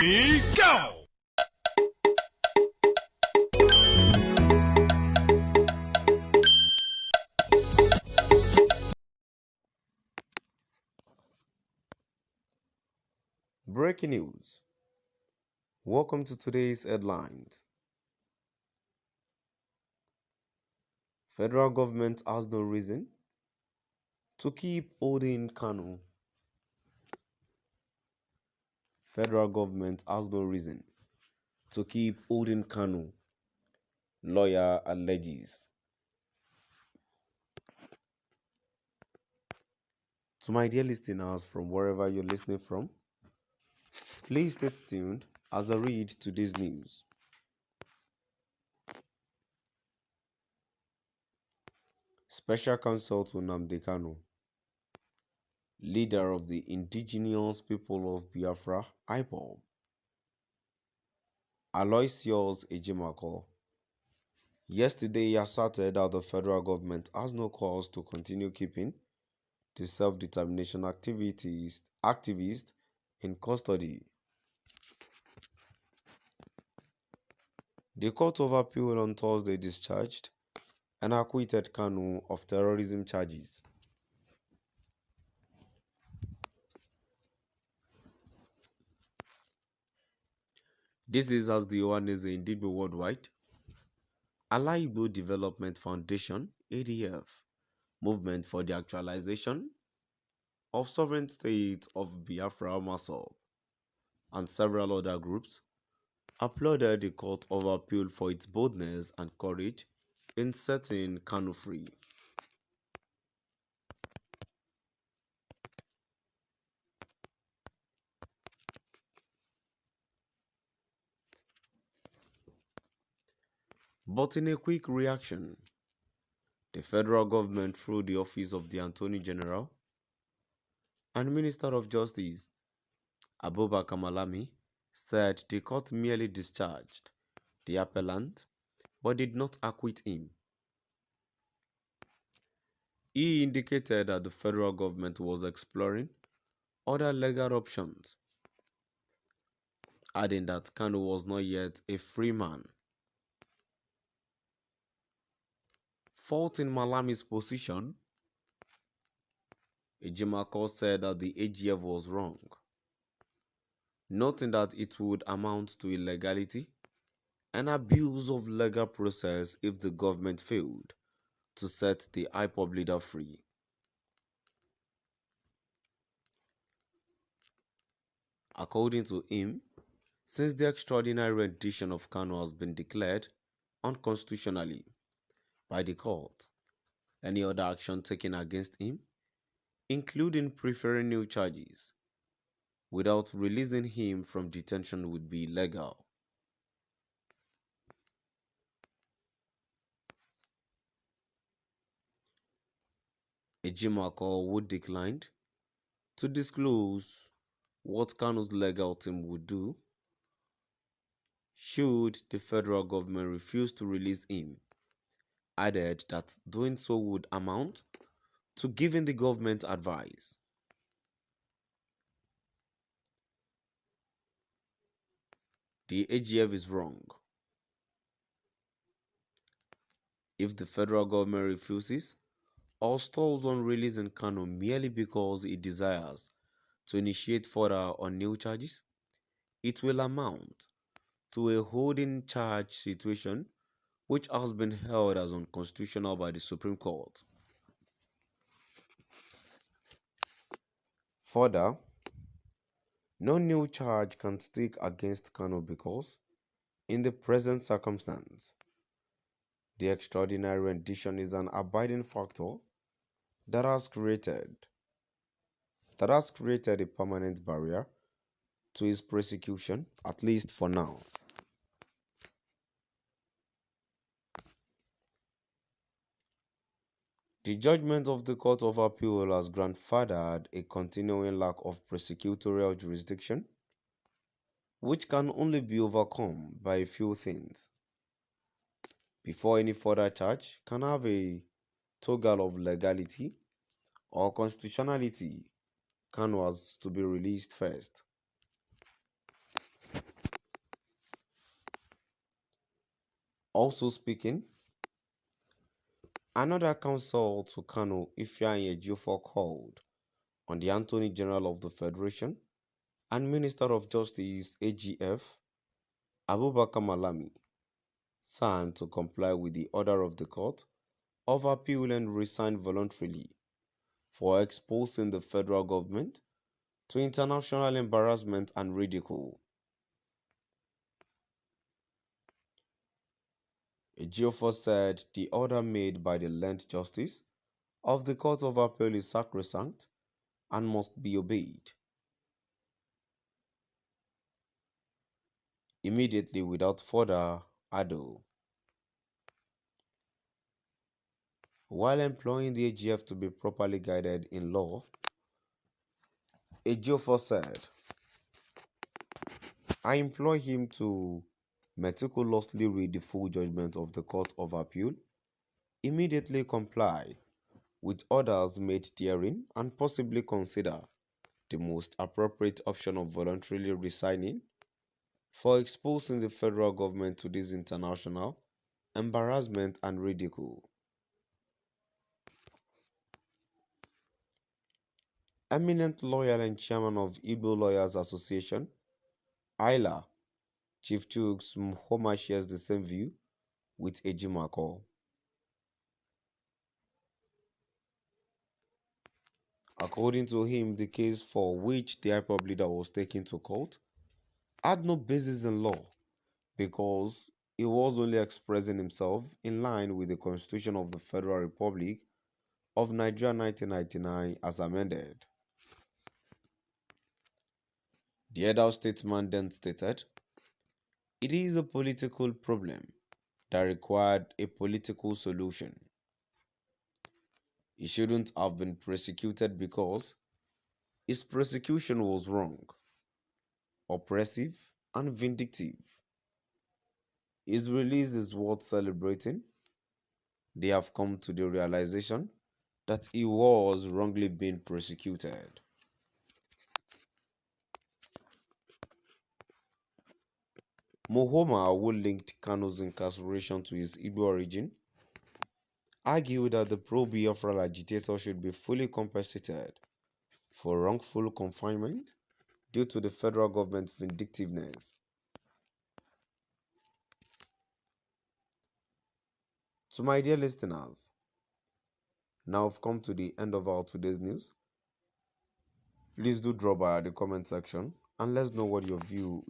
Ready, go! Breaking news. Welcome to today's headlines. Federal government has no reason to keep holding Kanu. Federal government has no reason to keep holding Kanu, lawyer alleges. To my dear listeners from wherever you're listening from, please stay tuned as I read today's news. Special Counsel to Nnamdi Kanu, leader of the indigenous people of Biafra, IPOB, Aloysius Ejimako, yesterday asserted that the federal government has no cause to continue keeping the self-determination activist in custody. The Court of Appeal on Thursday discharged and acquitted Kanu of terrorism charges. This is as the Ohaneze Indigbo Worldwide, Alaibo Development Foundation, ADF, Movement for the Actualization of Sovereign State of Biafra, MASOB, and several other groups applauded the Court of Appeal for its boldness and courage in setting Kanu free. But in a quick reaction, the federal government, through the office of the Attorney General and Minister of Justice, Abubakar Malami, said the court merely discharged the appellant but did not acquit him. He indicated that the federal government was exploring other legal options, adding that Kanu was not yet a free man. Faulting Malami's position, Ejimako said that the AGF was wrong, noting that it would amount to illegality and abuse of legal process if the government failed to set the IPOB leader free. According to him, since the extraordinary rendition of Kanu has been declared unconstitutionally by the court, any other action taken against him, including preferring new charges, without releasing him from detention would be illegal. Ejimako would declined to disclose what Kanu's legal team would do should the federal government refuse to release him, added that doing so would amount to giving the government advice. The AGF is wrong. If the federal government refuses or stalls on releasing Kanu merely because it desires to initiate further on new charges, it will amount to a holding charge situation which has been held as unconstitutional by the Supreme Court. Further, no new charge can stick against Kanu because, in the present circumstance, the extraordinary rendition is an abiding factor that has created a permanent barrier to his prosecution, at least for now. The judgment of the Court of Appeal has grandfathered a continuing lack of prosecutorial jurisdiction, which can only be overcome by a few things. Before any further charge can have a toggle of legality or constitutionality, Kanu has to be released first. Also speaking, another counsel to Kanu Ifeanyi Ejiofor called on the Attorney General of the Federation and Minister of Justice AGF Abubakar Malami San to comply with the order of the Court of Appeal and resign voluntarily for exposing the federal government to international embarrassment and ridicule. Ejiofor said the order made by the learned justice of the Court of Appeal is sacrosanct and must be obeyed immediately without further ado. While employing the AGF to be properly guided in law, Ejiofor said, I implore him to meticulously read the full judgment of the Court of Appeal, immediately comply with orders made therein, and possibly consider the most appropriate option of voluntarily resigning for exposing the federal government to this international embarrassment and ridicule. Eminent lawyer and chairman of Igbo Lawyers Association, ILA, Chief Chuks Mhoma shares the same view with Ejimako. According to him, the case for which the IPOB leader was taken to court had no basis in law because he was only expressing himself in line with the Constitution of the Federal Republic of Nigeria 1999 as amended. The elder statesman then stated, it is a political problem that required a political solution. He shouldn't have been prosecuted because his prosecution was wrong, oppressive, and vindictive. His release is worth celebrating. They have come to the realization that he was wrongly being prosecuted. Mohoma, who linked Kanu's incarceration to his Igbo origin, argued that the pro-Biafra agitator should be fully compensated for wrongful confinement due to the federal government's vindictiveness. To my dear listeners, now I've come to the end of our today's news. Please do drop by the comment section and let's know what your view